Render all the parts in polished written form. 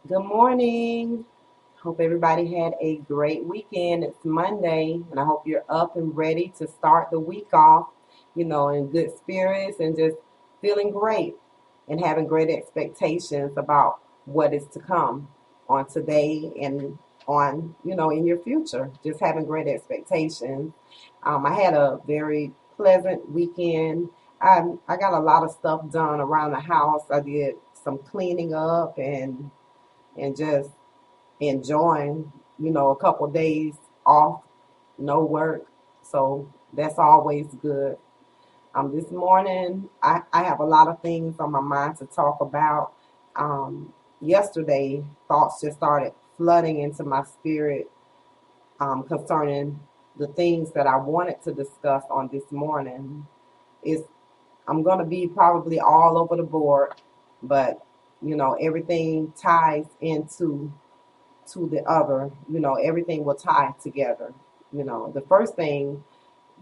Good morning. Hope everybody had a great weekend. It's Monday, and I hope you're up and ready to start the week off, in good spirits and just feeling great and having great expectations about what is to come on today and on, in your future. Just having great expectations. I had a very pleasant weekend. I got a lot of stuff done around the house. I did some cleaning up and just enjoying, a couple of days off, no work. So that's always good. This morning, I have a lot of things on my mind to talk about. Yesterday, thoughts just started flooding into my spirit concerning the things that I wanted to discuss on this morning. It's, I'm going to be probably all over the board, but everything ties into to the other, everything will tie together. The first thing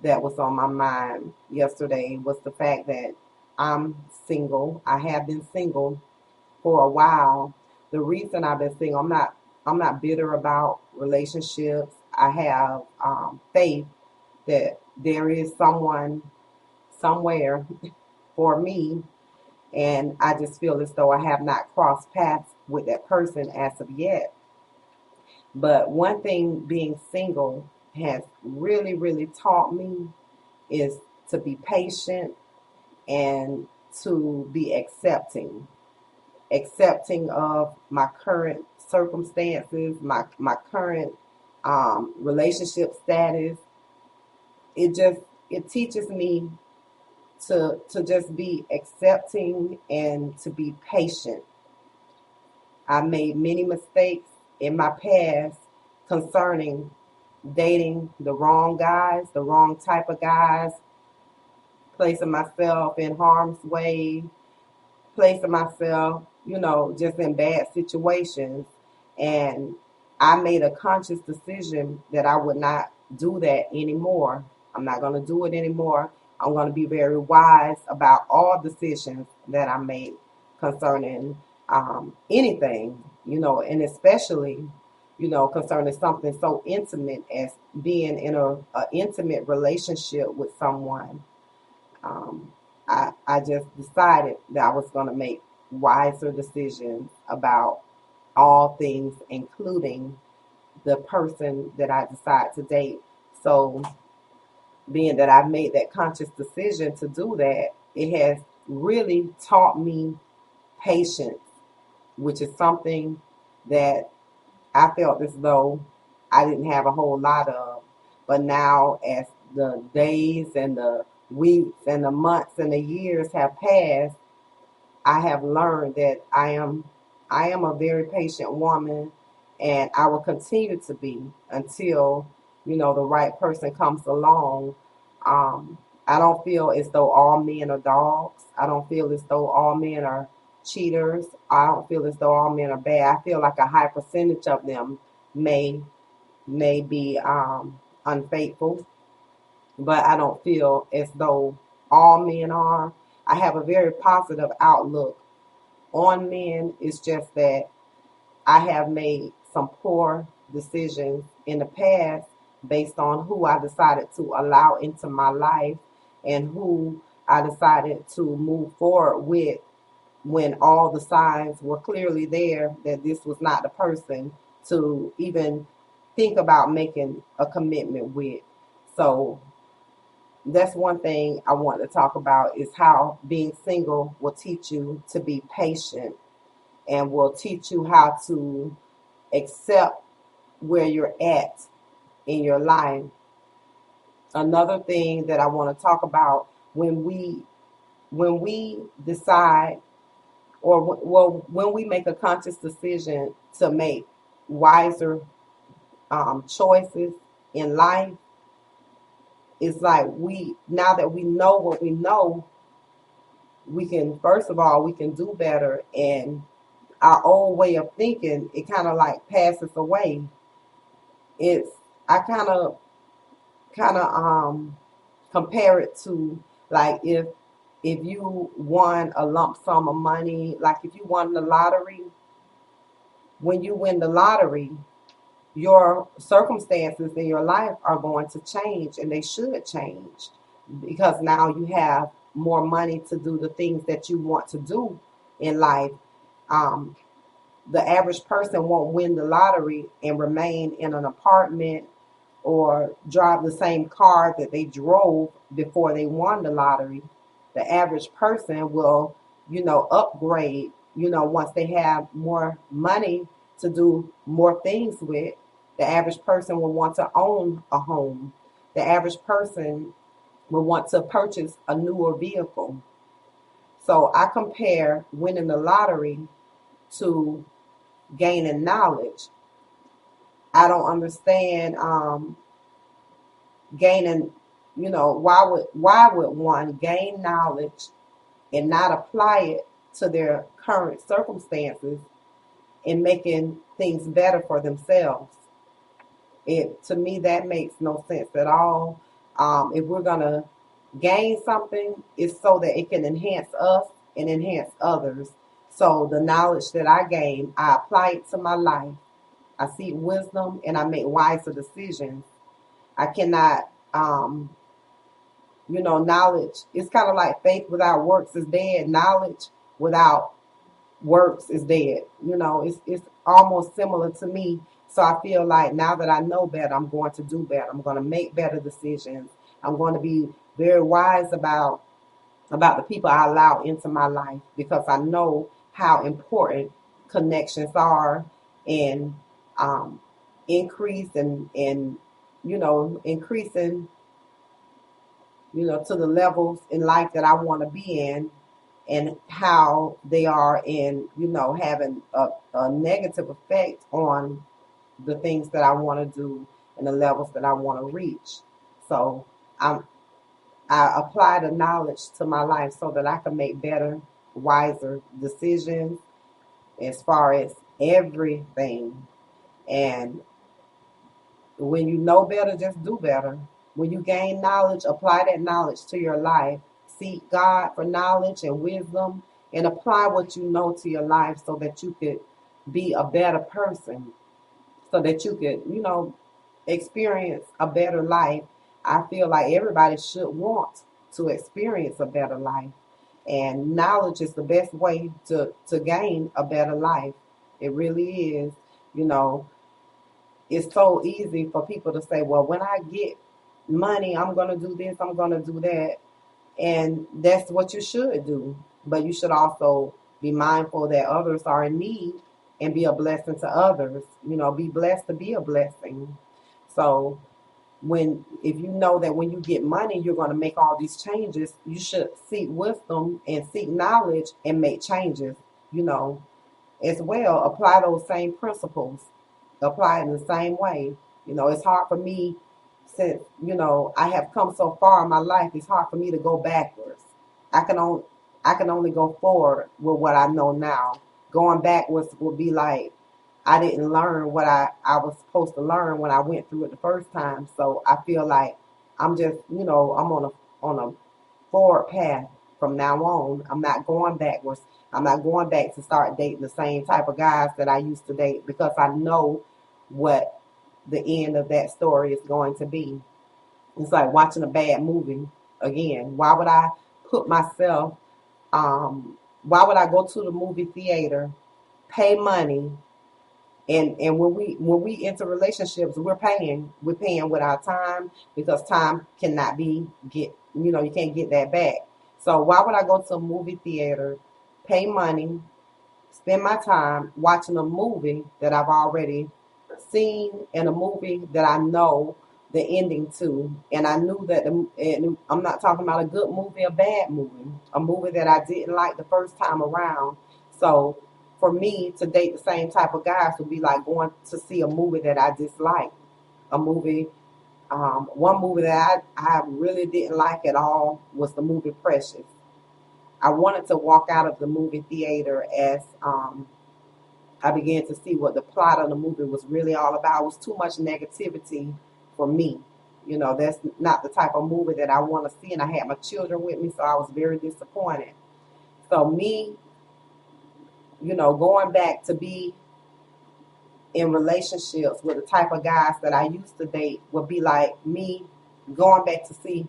that was on my mind yesterday was the fact that I'm single. I have been single for a while. The reason I've been single, I'm not bitter about relationships. I have faith that there is someone somewhere for me, and I just feel as though I have not crossed paths with that person as of yet. But one thing being single has really, really taught me is to be patient and to be accepting of my current circumstances, my current relationship status. It teaches me to just be accepting and to be patient. I made many mistakes in my past concerning dating the wrong guys, the wrong type of guys, placing myself in harm's way, placing myself, just in bad situations. And I made a conscious decision that I would not do that anymore. I'm not going to do it anymore. I'm going to be very wise about all decisions that I make concerning anything, and especially, concerning something so intimate as being in a intimate relationship with someone. Um, I just decided that I was going to make wiser decisions about all things, including the person that I decide to date. So, being that I've made that conscious decision to do that, it has really taught me patience, which is something that I felt as though I didn't have a whole lot of. But now, as the days and the weeks and the months and the years have passed, I have learned that I am a very patient woman, and I will continue to be until the right person comes along. I don't feel as though all men are dogs. I don't feel as though all men are cheaters. I don't feel as though all men are bad. I feel like a high percentage of them may may be unfaithful, but I don't feel as though all men are. I have a very positive outlook on men. It's just that I have made some poor decisions in the past based on who I decided to allow into my life and who I decided to move forward with when all the signs were clearly there that this was not the person to even think about making a commitment with. So that's one thing I want to talk about is how being single will teach you to be patient and will teach you how to accept where you're at in your life. Another thing that I want to talk about when we decide or when we make a conscious decision to make wiser choices in life, it's like we now that we know what we know, we can first of all we can do better, and our old way of thinking it kind of like passes away. It's I kind of compare it to like if you won a lump sum of money, like if you won the lottery, when you win the lottery, your circumstances in your life are going to change, and they should change, because now you have more money to do the things that you want to do in life. Um, the average person won't win the lottery and remain in an apartment or drive the same car that they drove before they won the lottery. The average person will, upgrade, once they have more money to do more things with. The average person will want to own a home. The average person will want to purchase a newer vehicle. So I compare winning the lottery to gaining knowledge. I don't understand gaining, why would one gain knowledge and not apply it to their current circumstances and making things better for themselves? It To me, that makes no sense at all. If we're gonna gain something, it's so that it can enhance us and enhance others. So the knowledge that I gain, I apply it to my life. I seek wisdom and I make wiser decisions. I cannot, knowledge. It's kind of like faith without works is dead. Knowledge without works is dead. It's almost similar to me. So I feel like now that I know better, I'm going to do better. I'm going to make better decisions. I'm going to be very wise about the people I allow into my life, because I know how important connections are, and um, increase and increasing to the levels in life that I want to be in, and how they are in, having a negative effect on the things that I want to do and the levels that I want to reach. So I'm, I apply the knowledge to my life so that I can make better, wiser decisions as far as everything. And when you know better, just do better. When you gain knowledge, apply that knowledge to your life. Seek God for knowledge and wisdom, and apply what you know to your life so that you could be a better person, so that you could, experience a better life. I feel like everybody should want to experience a better life. And knowledge is the best way to gain a better life. It really is. You know, it's so easy for people to say, well, when I get money, I'm going to do this, I'm going to do that. And that's what you should do. But you should also be mindful that others are in need and be a blessing to others. Be blessed to be a blessing. So if you know that when you get money, you're going to make all these changes, you should seek wisdom and seek knowledge and make changes, you know, as well. Apply those same principles, apply it in the same way. It's hard for me, since, I have come so far in my life, it's hard for me to go backwards. I can only I can only go forward with what I know now. Going backwards would be like I didn't learn what I was supposed to learn when I went through it the first time. So I feel like I'm just, I'm on a forward path from now on. I'm not going backwards. I'm not going back to start dating the same type of guys that I used to date, because I know what the end of that story is going to be. It's like watching a bad movie again. Why would I put myself, why would I go to the movie theater, pay money, and when we enter relationships, we're paying with our time, because time cannot be get, you can't get that back. So why would I go to a movie theater, pay money, spend my time watching a movie that I've already seen, and a movie that I know the ending to, and I knew that and I'm not talking about a good movie, a bad movie, a movie that I didn't like the first time around. So for me to date the same type of guys would be like going to see a movie that I dislike. A movie, one movie that I really didn't like at all was the movie Precious. I wanted to walk out of the movie theater as I began to see what the plot of the movie was really all about. It was too much negativity for me. That's not the type of movie that I want to see. And I had my children with me, so I was very disappointed. So me, going back to be in relationships with the type of guys that I used to date would be like me going back to see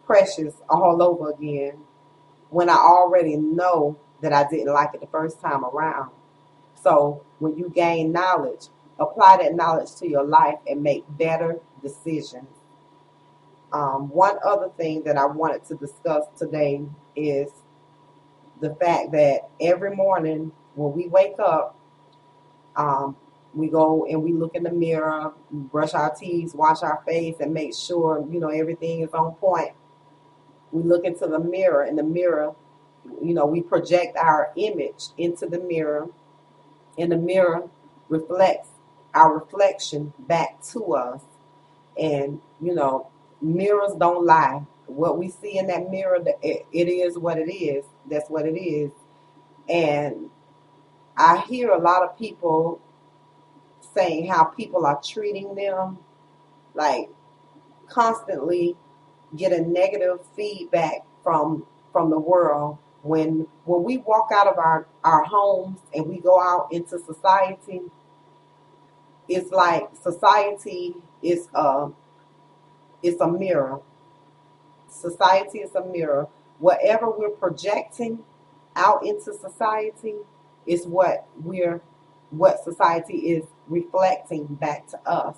Precious all over again when I already know that I didn't like it the first time around. So when you gain knowledge, apply that knowledge to your life and make better decisions. One other thing that I wanted to discuss today is the fact that every morning when we wake up, um, we go and we look in the mirror, brush our teeth, wash our face, and make sure everything is on point. We look into the mirror. In the mirror, we project our image into the mirror, and the mirror reflects our reflection back to us. And mirrors don't lie. What we see in that mirror, it is what it is. That's what it is. And I hear a lot of people saying how people are treating them, like constantly getting negative feedback from the world. When we walk out of our homes and we go out into society, it's like society is it's a mirror. Society is a mirror. Whatever we're projecting out into society is what society is reflecting back to us.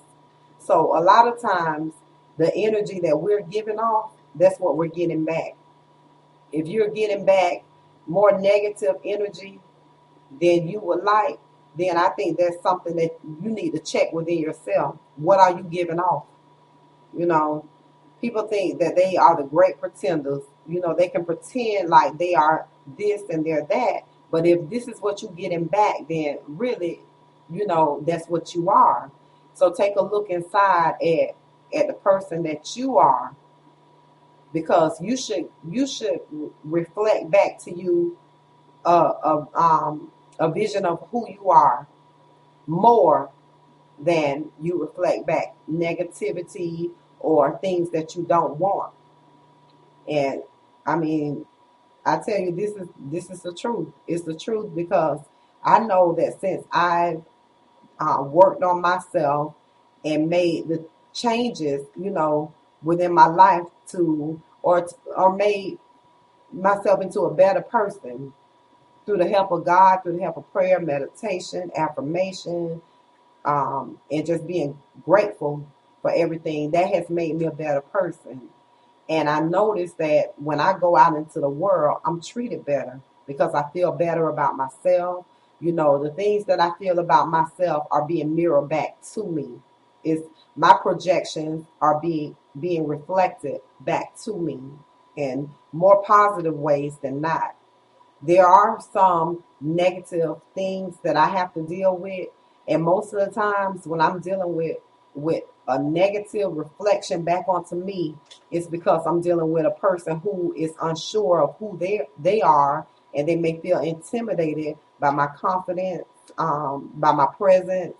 So a lot of times the energy that we're giving off, that's what we're getting back. If you're getting back more negative energy than you would like, then I think that's something that you need to check within yourself. What are you giving off? You know, people think that they are the great pretenders. They can pretend like they are this and they're that. But if this is what you're getting back, then really, that's what you are. So take a look inside at the person that you are, because you should reflect back to you a vision of who you are more than you reflect back negativity or things that you don't want. And I mean, I tell you, this is the truth. It's the truth, because I know that since I've worked on myself and made the changes, within my life or made myself into a better person through the help of God, through the help of prayer, meditation, affirmation, and just being grateful for everything, that has made me a better person. And I noticed that when I go out into the world, I'm treated better because I feel better about myself. The things that I feel about myself are being mirrored back to me. Is my projections are being reflected back to me in more positive ways than not. There are some negative things that I have to deal with, and most of the times when I'm dealing with a negative reflection back onto me, it's because I'm dealing with a person who is unsure of who they are, and they may feel intimidated by my confidence, by my presence,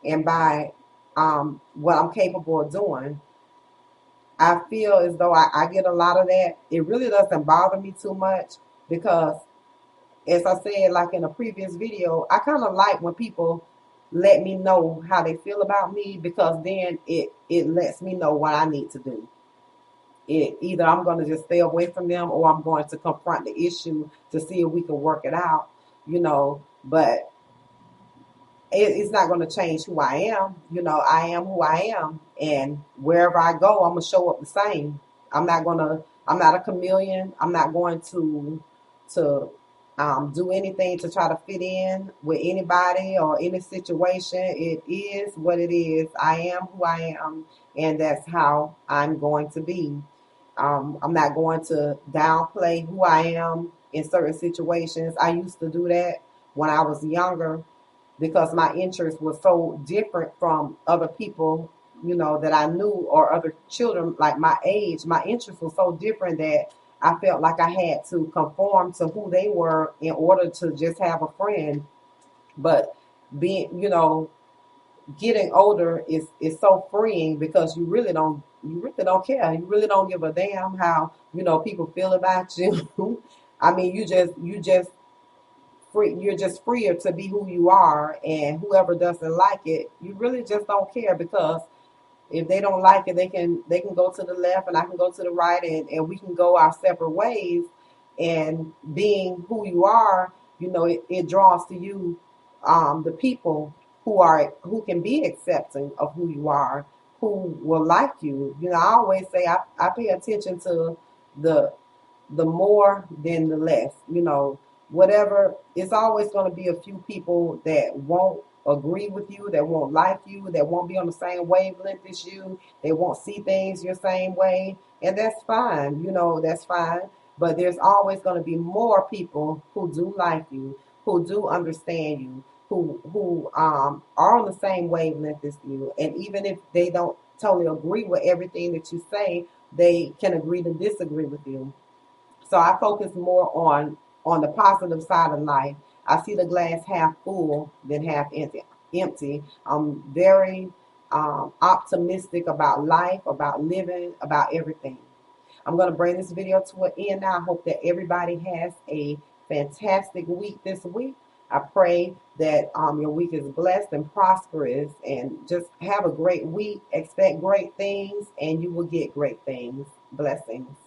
and by what I'm capable of doing. I feel as though I get a lot of that. It really doesn't bother me too much because, as I said, like in a previous video, I kind of like when people let me know how they feel about me, because then it lets me know what I need to do. Either I'm going to just stay away from them, or I'm going to confront the issue to see if we can work it out, but it's not going to change who I am. I am who I am, and wherever I go, I'm going to show up the same. I'm not a chameleon. I'm not going to do anything to try to fit in with anybody or any situation. It is what it is. I am who I am, and that's how I'm going to be. I'm not going to downplay who I am in certain situations. I used to do that when I was younger, because my interests were so different from other people, that I knew, or other children like my age. My interests were so different that I felt like I had to conform to who they were in order to just have a friend. But getting older is so freeing, because you really don't care. You really don't give a damn how people feel about you. I mean, you just free. You're just freer to be who you are, and whoever doesn't like it, you really just don't care, because if they don't like it, they can go to the left and I can go to the right, and we can go our separate ways. And being who you are, it draws to you the people who can be accepting of who you are, who will like you. I always say I pay attention to the the more than the less. Whatever, it's always going to be a few people that won't agree with you, that won't like you, that won't be on the same wavelength as you, they won't see things your same way, and that's fine. That's fine. But there's always going to be more people who do like you, who do understand you, who are on the same wavelength as you, and even if they don't totally agree with everything that you say, they can agree to disagree with you. So I focus more on the positive side of life. I see the glass half full than half empty. Empty. I'm very optimistic about life, about living, about everything. I'm going to bring this video to an end now. I hope that everybody has a fantastic week this week. I pray that your week is blessed and prosperous, and just have a great week. Expect great things, and you will get great things. Blessings.